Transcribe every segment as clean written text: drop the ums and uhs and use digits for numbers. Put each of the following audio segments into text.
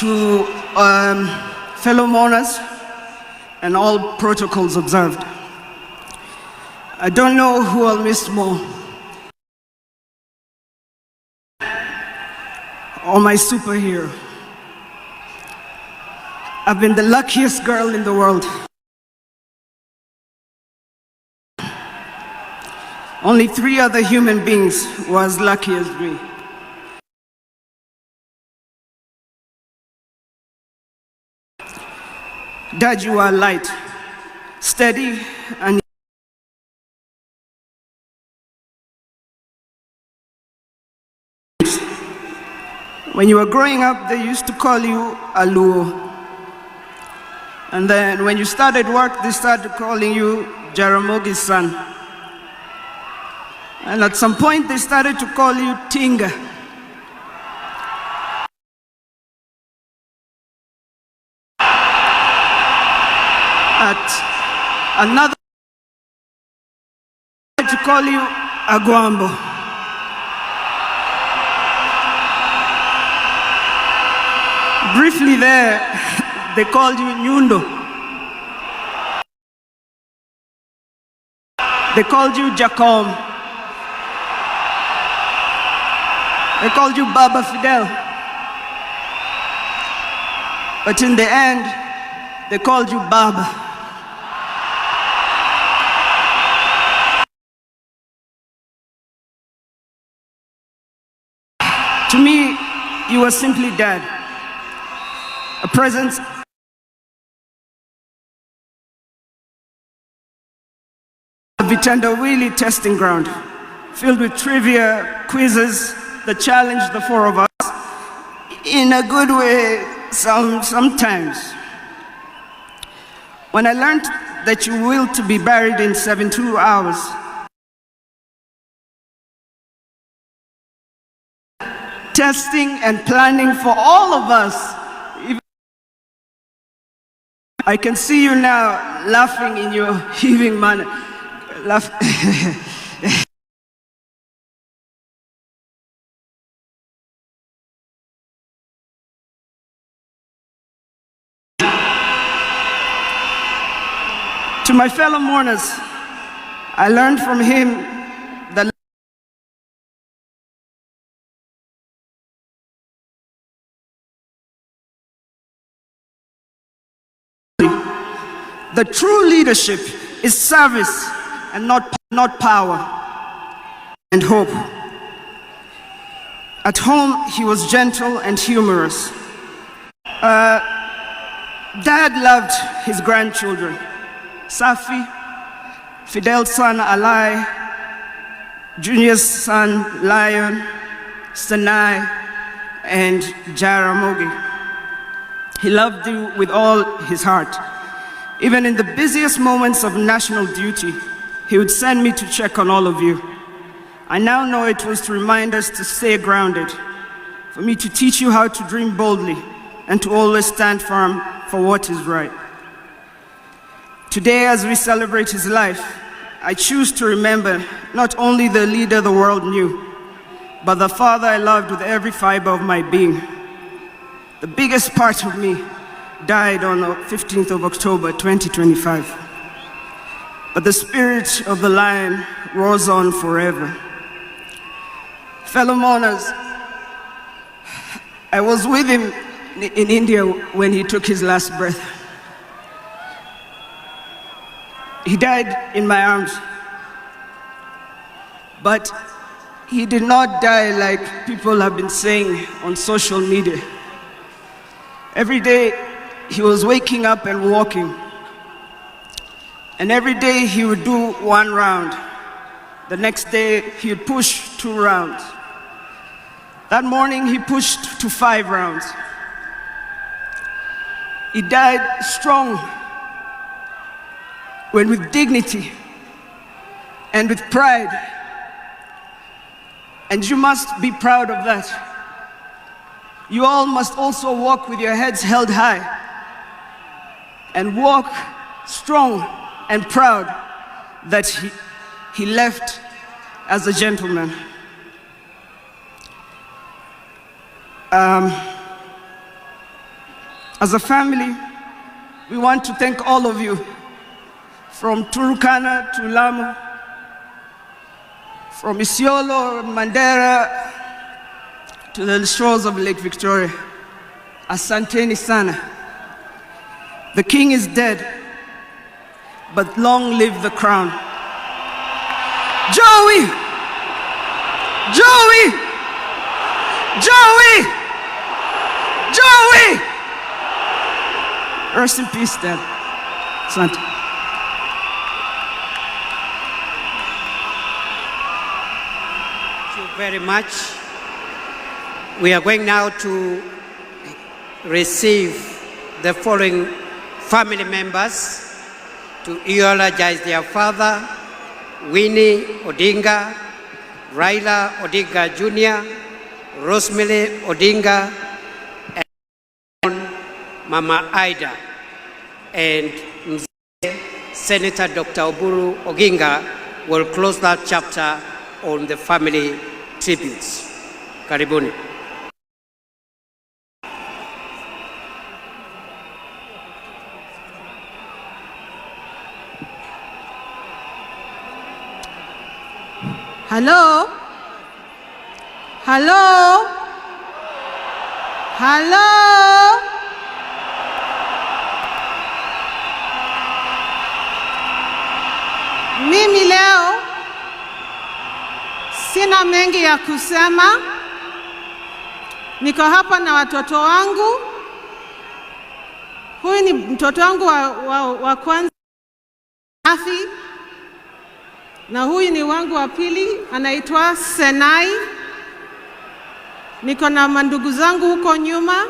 To fellow mourners and all protocols observed, I don't know who I'll miss more, or my superhero. I've been the luckiest girl in the world. Only 3 other human beings were as lucky as me. Dad, you are light, steady, and when you were growing up, they used to call you Aluo. And then when you started work, they started calling you Jaramogi's son. And at some point, they started to call you Tinga. At another, to call you Aguambo. Briefly there, they called you Nyundo. They called you Jacom. They called you Baba Fidel. But in the end, they called you Baba. To me, you were simply Dad. A presence a Vitendawili testing ground, filled with trivia, quizzes that challenged the 4 of us, in a good way, sometimes. When I learned that you willed to be buried in 72 hours, testing and planning for all of us. I can see you now laughing in your heaving manner. To my fellow mourners, I learned from him that the true leadership is service and not power and hope. At home, he was gentle and humorous. Dad loved his grandchildren, Safi, Fidel's son Alai, Junior's son Lion, Sanai, and Jaramogi. He loved you with all his heart. Even in the busiest moments of national duty, he would send me to check on all of you. I now know it was to remind us to stay grounded, for me to teach you how to dream boldly and to always stand firm for what is right. Today, as we celebrate his life, I choose to remember not only the leader the world knew, but the father I loved with every fiber of my being. The biggest part of me died on the 15th of October, 2025. But the spirit of the lion roars on forever. Fellow mourners, I was with him in India when he took his last breath. He died in my arms. But he did not die like people have been saying on social media. Every day, he was waking up and walking. And every day he would do 1 round. The next day he would push 2 rounds. That morning he pushed to 5 rounds. He died strong, when with dignity and with pride. And you must be proud of that. You all must also walk with your heads held high and walk strong and proud that he left as a gentleman. As a family, we want to thank all of you, from Turkana to Lamu, from Isiolo, Mandera, to the shores of Lake Victoria. Asanteni sana. The king is dead, but long live the crown. Joey! Joey! Joey! Joey! Rest in peace, Dad. Asante. Thank you very much. We are going now to receive the following family members to eulogize their father, Winnie Odinga, Raila Odinga Jr., Rosemary Odinga, and Mama Ida, and Senator Dr. Oburu Oginga will close that chapter on the family tributes. Karibuni. Hello? Hello? Hello? Mimi leo sina mengi ya kusema. Niko hapa na watoto wangu. Huyu ni mtoto wangu wa kwanza, Afi. Na huyu ni wangu wa pili, anaitwa Senai. Niko na mandugu zangu huko nyuma,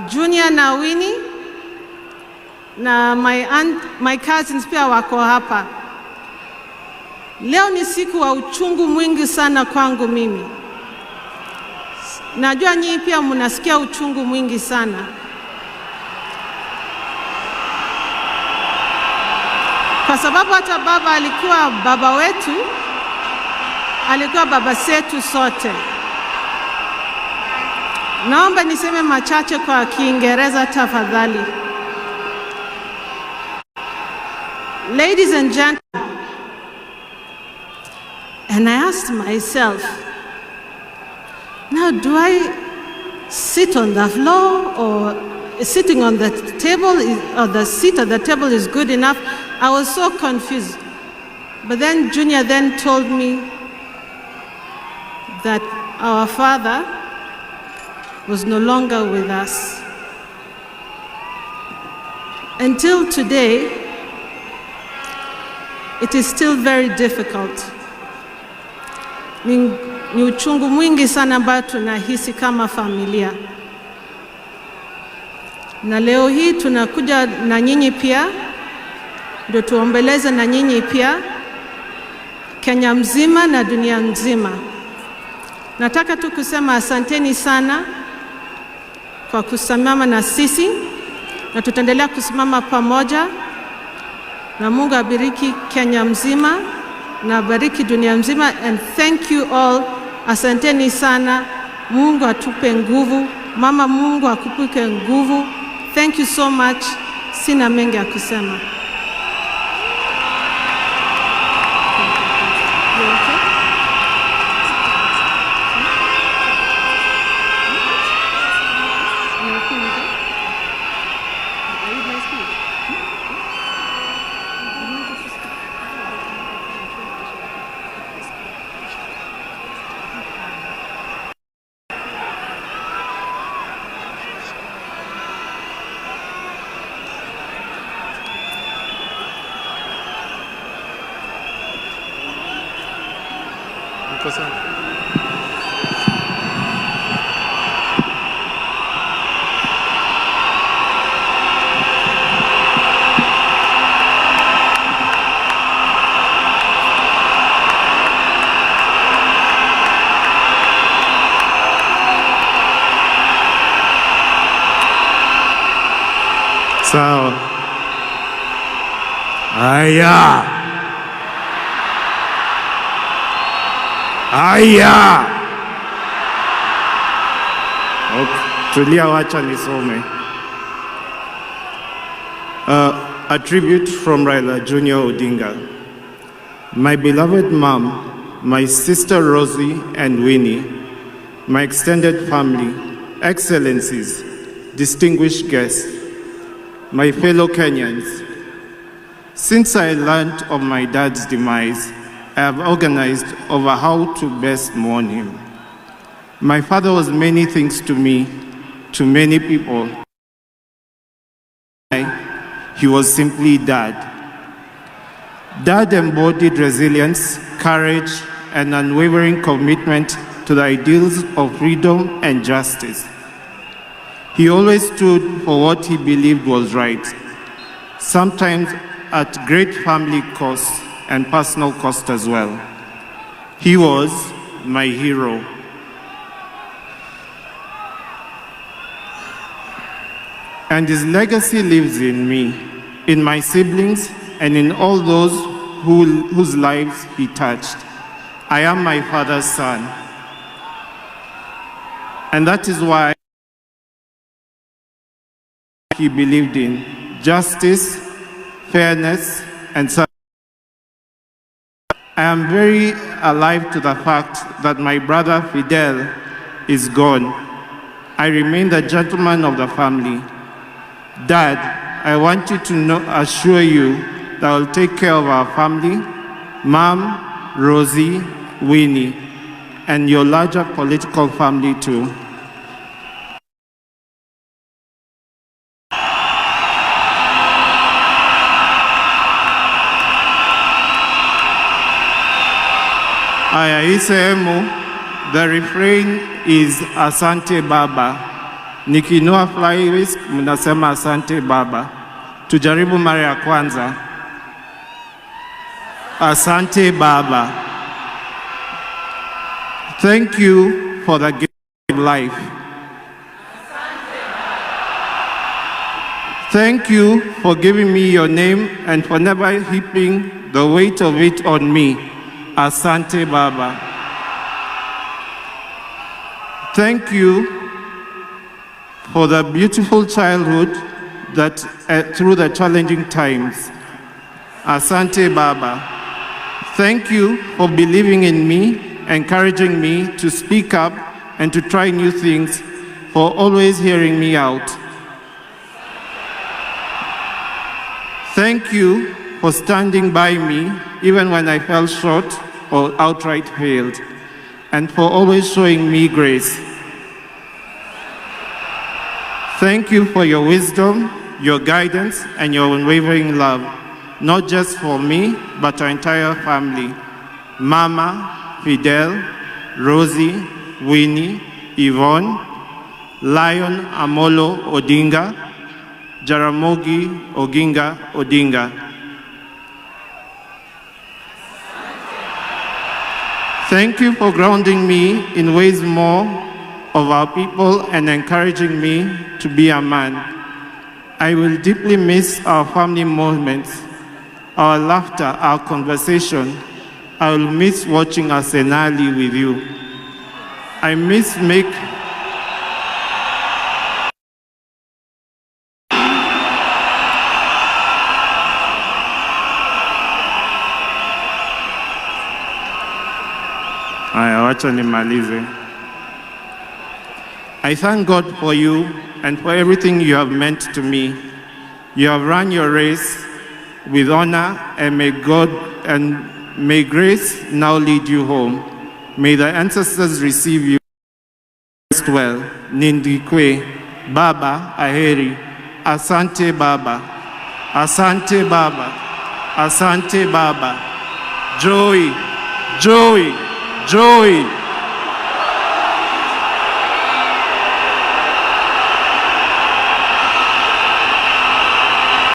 Junior na Winnie, na my cousins pia wako hapa. Leo ni siku wa uchungu mwingi sana kwangu mimi. Najua nyinyi pia mnasikia uchungu mwingi sana. Kwa sababu hata baba alikuwa baba wetu, alikuwa baba zetu sote. Naomba niseme machache kwa Kiingereza tafadhali. Ladies and gentlemen, and I asked myself, now do I sit on the floor, or sitting on the table, or the seat at the table is good enough? I was so confused. But then Junior then told me that our father was no longer with us. Until today, it is still very difficult. Ni uchungu mwingi sana ambao tunahisi kama familia. Na leo hii tunakuja na nyinyi pia, ndio tuombeleze na nyinyi pia, Kenya mzima na dunia nzima. Nataka tu kusema asanteni sana kwa kusimama na sisi, na tutaendelea kusimama pamoja, na Mungu abariki Kenya mzima na abariki dunia mzima. And thank you all. Asanteni sana. Mungu atupe nguvu. Mama, Mungu akupe nguvu. Thank you so much. Sina mengi ya kusema. Sawa. Haya. Haya. Tulia, wacha nisome. A tribute from Railas Junior Odinga. My beloved mom, my sister Rosie and Winnie, my extended family, excellencies, distinguished guests, my fellow Kenyans. Since I learned of my dad's demise, I have organized over how to best mourn him. My father was many things to me, to many people. He was simply Dad. Dad embodied resilience, courage, and unwavering commitment to the ideals of freedom and justice. He always stood for what he believed was right, sometimes at great family cost and personal cost as well. He was my hero. And his legacy lives in me, in my siblings, and in all those whose lives he touched. I am my father's son. And that is why he believed in justice, fairness, and service. I am very alive to the fact that my brother Fidel is gone. I remain the gentleman of the family. Dad, I want you to assure you that I will take care of our family, Mom, Rosie, Winnie, and your larger political family too. Aya, hii sehemu, the refrain is Asante Baba. Nikiinua fly risk, mnasema Asante Baba. Tujaribu mara ya kwanza. Asante Baba. Thank you for the gift of life. Thank you for giving me your name and for never heaping the weight of it on me. Asante Baba. Thank you for the beautiful childhood that through the challenging times. Asante Baba. Thank you for believing in me, encouraging me to speak up and to try new things, for always hearing me out. Thank you for standing by me even when I fell short or outright failed, and for always showing me grace. Thank you for your wisdom, your guidance, and your unwavering love, not just for me, but our entire family. Mama, Fidel, Rosie, Winnie, Yvonne, Lion Amolo Odinga, Jaramogi Oginga Odinga. Thank you for grounding me in ways more of our people and encouraging me to be a man. I will deeply miss our family moments, our laughter, our conversation. I will miss watching Arsenali with you. I miss wacha nimalize. I thank God for you and for everything you have meant to me. You have run your race with honor, and may grace now lead you home. May the ancestors receive you well. Nindikwe, Baba Aheri, Asante Baba, Asante Baba, Asante Baba, Joey, Joey, Joey.